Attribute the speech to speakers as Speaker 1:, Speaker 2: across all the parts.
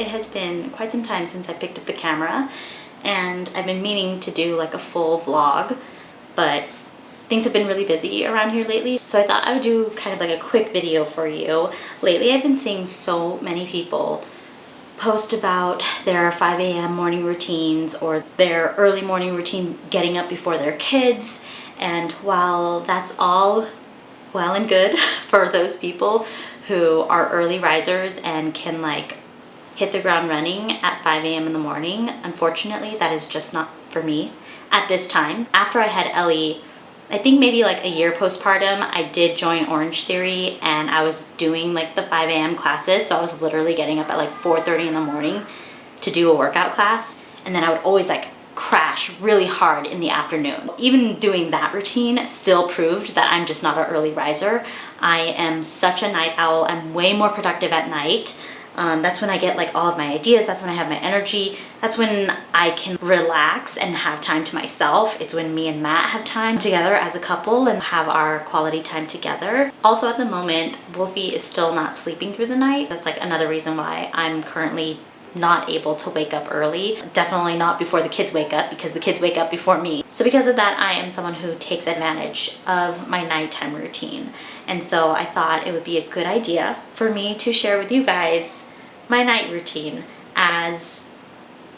Speaker 1: it has been quite some time since I picked up the camera, and I've been meaning to do like a full vlog, but things have been really busy around here lately, so I thought I would do kind of like a quick video for you. Lately I've been seeing so many people post about their 5 a.m. morning routines or their early morning routine getting up before their kids, and while that's all well and good for those people who are early risers and can like hit the ground running at 5 a.m. in the morning, unfortunately that is just not for me at this time. After I had Ellie, I think maybe like a year postpartum, I did join Orange Theory, and I was doing like the 5 a.m. classes, so I was literally getting up at like 4:30 in the morning to do a workout class, and then I would always like crash really hard in the afternoon. Even doing that routine still proved that I'm just not an early riser. I am such a night owl. I'm way more productive at night. That's when I get like all of my ideas. That's when I have my energy. That's when I can relax and have time to myself. It's when me and Matt have time together as a couple and have our quality time together. Also at the moment, Wolfie is still not sleeping through the night. That's like another reason why I'm currently not able to wake up early. Definitely not before the kids wake up, because the kids wake up before me. So because of that, I am someone who takes advantage of my nighttime routine. And so I thought it would be a good idea for me to share with you guys my night routine as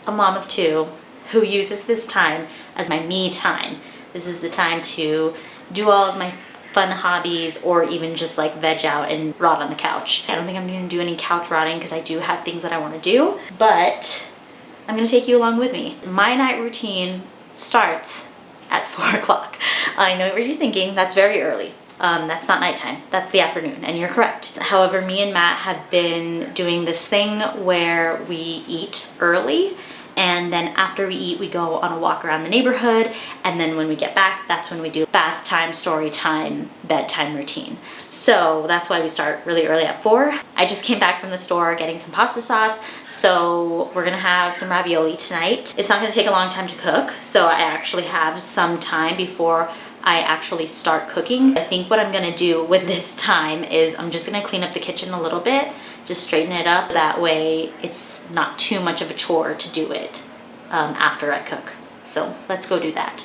Speaker 1: a mom of two who uses this time as my me time. This is the time to do all of my fun hobbies, or even just like veg out and rot on the couch. I don't think I'm gonna do any couch rotting because I do have things that I want to do, but I'm gonna take you along with me. My night routine starts at 4 o'clock. I know what you're thinking, that's very early. That's not nighttime, that's the afternoon, and you're correct. However, me and Matt have been doing this thing where we eat early, and then after we eat, we go on a walk around the neighborhood, and then when we get back, that's when we do bath time, story time, bedtime routine. So that's why we start really early at 4. I just came back from the store getting some pasta sauce, so we're gonna have some ravioli tonight. It's not gonna take a long time to cook, so I actually have some time before I actually start cooking. I think what I'm gonna do with this time is I'm just gonna clean up the kitchen a little bit, just straighten it up. That way it's not too much of a chore to do it after I cook. So let's go do that.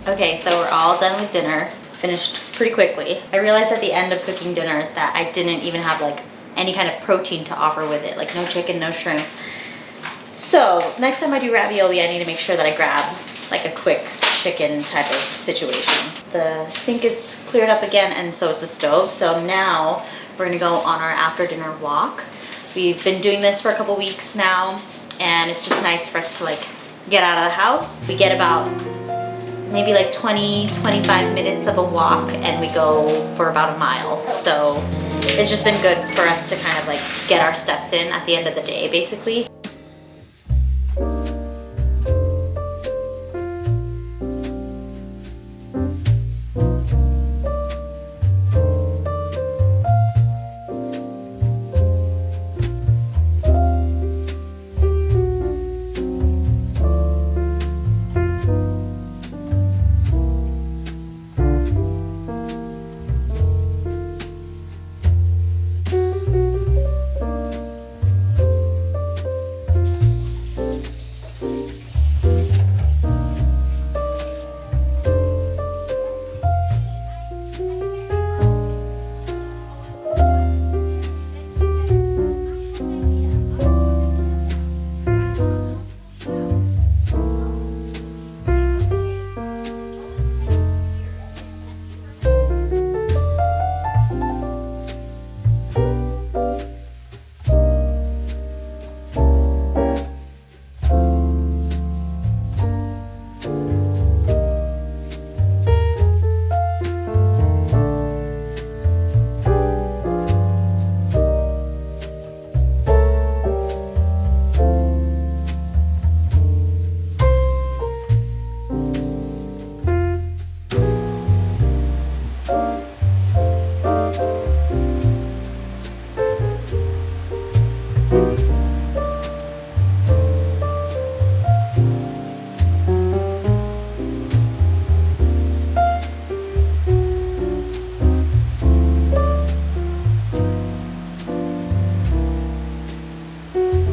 Speaker 1: Okay, so we're all done with dinner, finished pretty quickly. I realized at the end of cooking dinner that I didn't even have like any kind of protein to offer with it, like no chicken, no shrimp. So next time I do ravioli, I need to make sure that I grab like a quick chicken type of situation. The sink is cleared up again, and so is the stove. So now we're gonna go on our after dinner walk. We've been doing this for a couple weeks now, and it's just nice for us to like get out of the house. We get about maybe like 20-25 minutes of a walk, and we go for about a mile. So it's just been good for us to kind of like get our steps in at the end of the day, basically.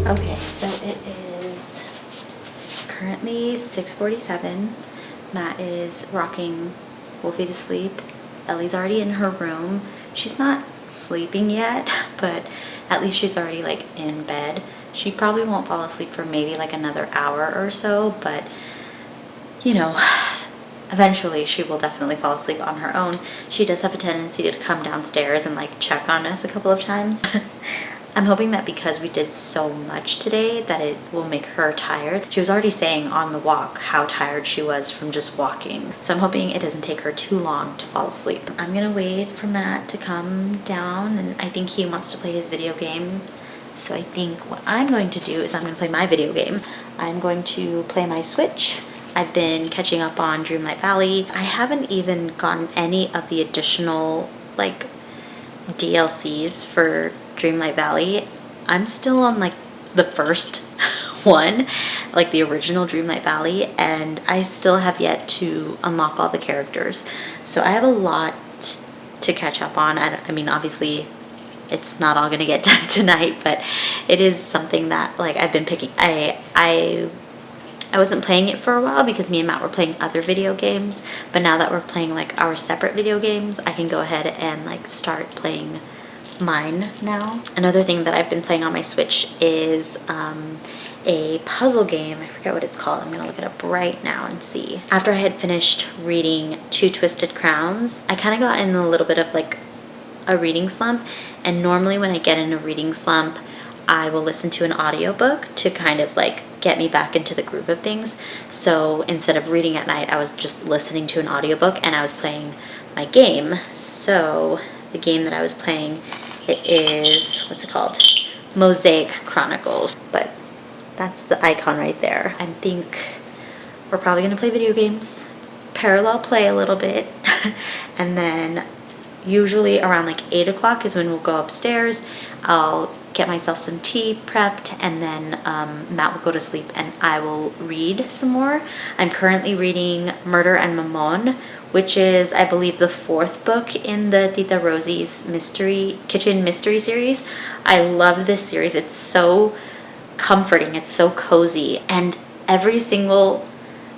Speaker 1: Okay, so it is currently 6:47. Matt is rocking Wolfie to sleep. Ellie's already in her room. She's not sleeping yet, but at least she's already like in bed. She probably won't fall asleep for maybe like another hour or so, but you know, eventually she will definitely fall asleep on her own. She does have a tendency to come downstairs and like check on us a couple of times. I'm hoping that because we did so much today that it will make her tired. She was already saying on the walk how tired she was from just walking. So I'm hoping it doesn't take her too long to fall asleep. I'm gonna wait for Matt to come down, and I think he wants to play his video game. So I think what I'm going to do is I'm gonna play my video game. I'm going to play my Switch. I've been catching up on Dreamlight Valley. I haven't even gotten any of the additional like DLCs for Dreamlight Valley. I'm still on like the first one, like the original Dreamlight Valley, and I still have yet to unlock all the characters. So I have a lot to catch up on. I mean, obviously it's not all gonna get done tonight, but it is something that like I've been picking. I wasn't playing it for a while because me and Matt were playing other video games, but now that we're playing like our separate video games, I can go ahead and like start playing mine now. Another thing that I've been playing on my Switch is a puzzle game. I forget what it's called. I'm gonna look it up right now and see. After I had finished reading Two Twisted Crowns, I kind of got in a little bit of like a reading slump, and normally when I get in a reading slump, I will listen to an audiobook to kind of like get me back into the groove of things. So instead of reading at night, I was just listening to an audiobook and I was playing my game. So the game that I was playing, it is, what's it called? Mosaic Chronicles. But that's the icon right there. I think we're probably gonna play video games, parallel play a little bit, and then usually around like 8 o'clock is when we'll go upstairs. I'll get myself some tea prepped, and then Matt will go to sleep and I will read some more. I'm currently reading Murder and Mammon, which is, I believe, the 4th book in the Tita Rosie's kitchen mystery series. I love this series. It's so comforting. It's so cozy. And every single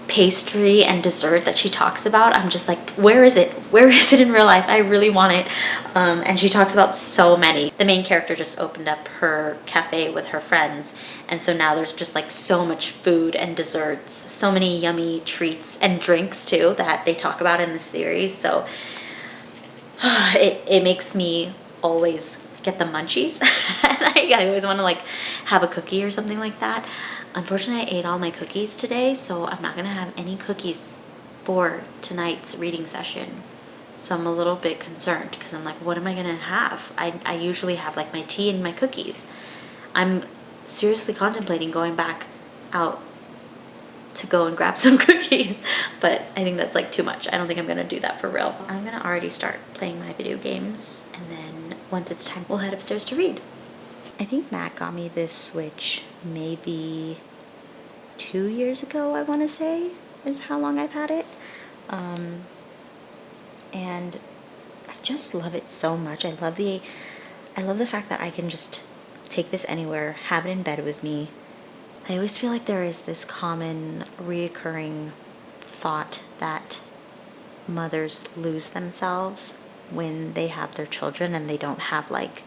Speaker 1: pastry and dessert that she talks about, I'm just like, where is it? Where is it in real life? I really want it. And she talks about so many. The main character just opened up her cafe with her friends, and so now there's just like so much food and desserts, so many yummy treats and drinks too that they talk about in the series. So it makes me always get the munchies. And I always want to like have a cookie or something like that. Unfortunately, I ate all my cookies today, so I'm not gonna have any cookies for tonight's reading session. So I'm a little bit concerned because I'm like, what am I gonna have? I usually have like my tea and my cookies. I'm seriously contemplating going back out to go and grab some cookies, but I think that's like too much. I don't think I'm gonna do that for real. I'm gonna already start playing my video games, and then once it's time, we'll head upstairs to read. I think Matt got me this Switch maybe 2 years ago, I wanna say, is how long I've had it. And I just love it so much. I love the fact that I can just take this anywhere, have it in bed with me. I always feel like there is this common reoccurring thought that mothers lose themselves when they have their children and they don't have like,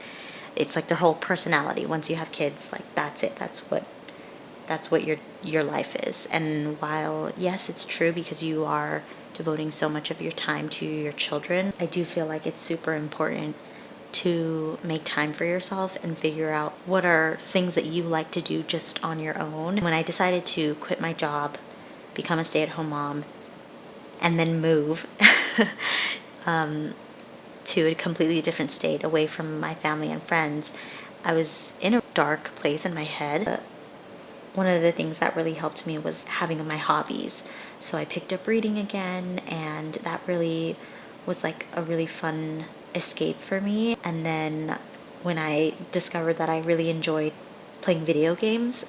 Speaker 1: it's like their whole personality. Once you have kids, like that's it. That's what your life is. And while yes, it's true because you are devoting so much of your time to your children, I do feel like it's super important to make time for yourself and figure out what are things that you like to do just on your own. When I decided to quit my job, become a stay-at-home mom, and then move to a completely different state away from my family and friends, I was in a dark place in my head. One of the things that really helped me was having my hobbies. So I picked up reading again, and that really was like a really fun escape for me. And then when I discovered that I really enjoyed playing video games,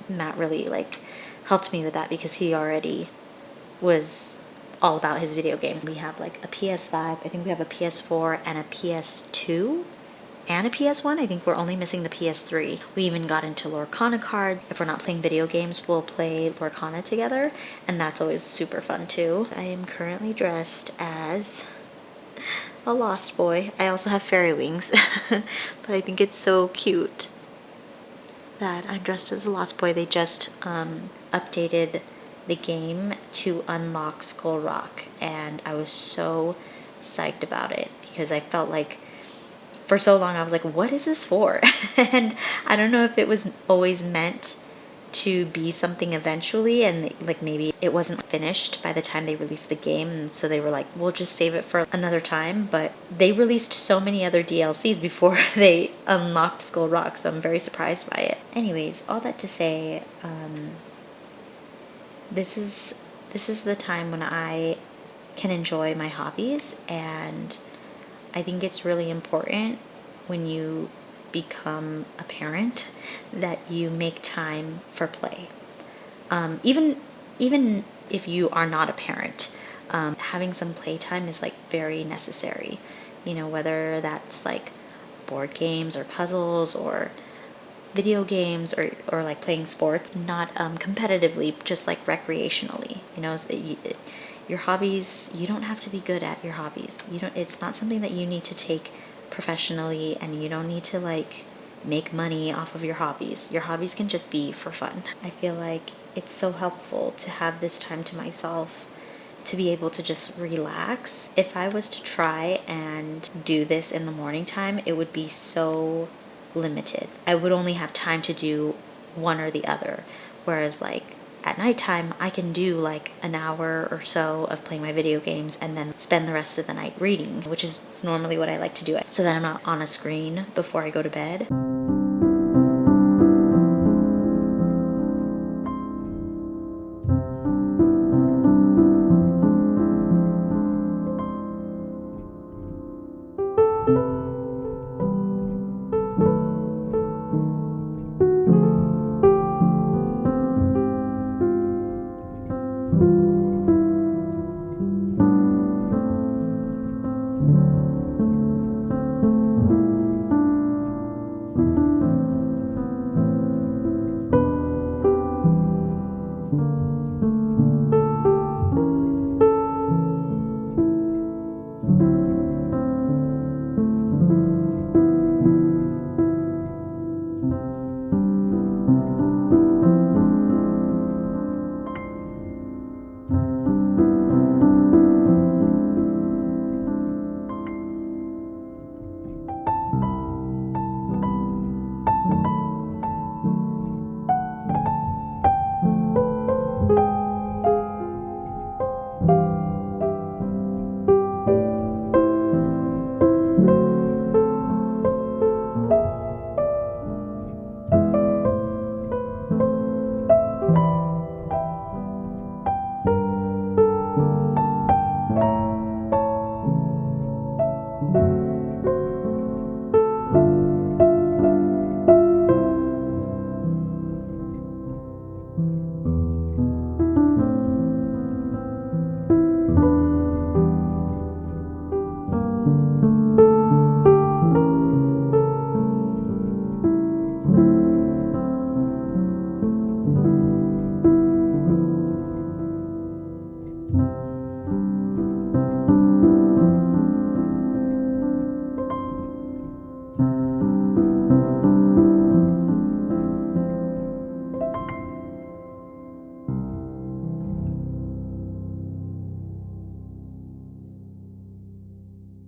Speaker 1: Matt really like helped me with that because he already was all about his video games. We have like a PS5, I think we have a PS4 and a PS2 and a PS1. I think we're only missing the PS3. We even got into Lorcana card. If we're not playing video games, we'll play Lorcana together, and that's always super fun too. I am currently dressed as a Lost Boy. I also have fairy wings, but I think it's so cute that I'm dressed as a Lost Boy. They just updated the game to unlock Skull Rock, and I was so psyched about it because I felt like for so long I was like, what is this for? And I don't know if it was always meant to be something eventually, and like maybe it wasn't finished by the time they released the game, and so they were like, we'll just save it for another time. But they released so many other DLCs before they unlocked Skull Rock, so I'm very surprised by it. Anyways, all that to say, this is the time when I can enjoy my hobbies, and I think it's really important when you become a parent that you make time for play. Even if you are not a parent, having some playtime is like very necessary. You know, whether that's like board games or puzzles or video games or like playing sports, not competitively, just like recreationally. You know, so your hobbies, you don't have to be good at your hobbies. It's not something that you need to take professionally, and you don't need to like make money off of your hobbies. Your hobbies can just be for fun. I feel like it's so helpful to have this time to myself to be able to just relax. If I was to try and do this in the morning time, it would be so limited. I would only have time to do one or the other. Whereas like at nighttime, I can do like an hour or so of playing my video games and then spend the rest of the night reading, which is normally what I like to do, so that I'm not on a screen before I go to bed.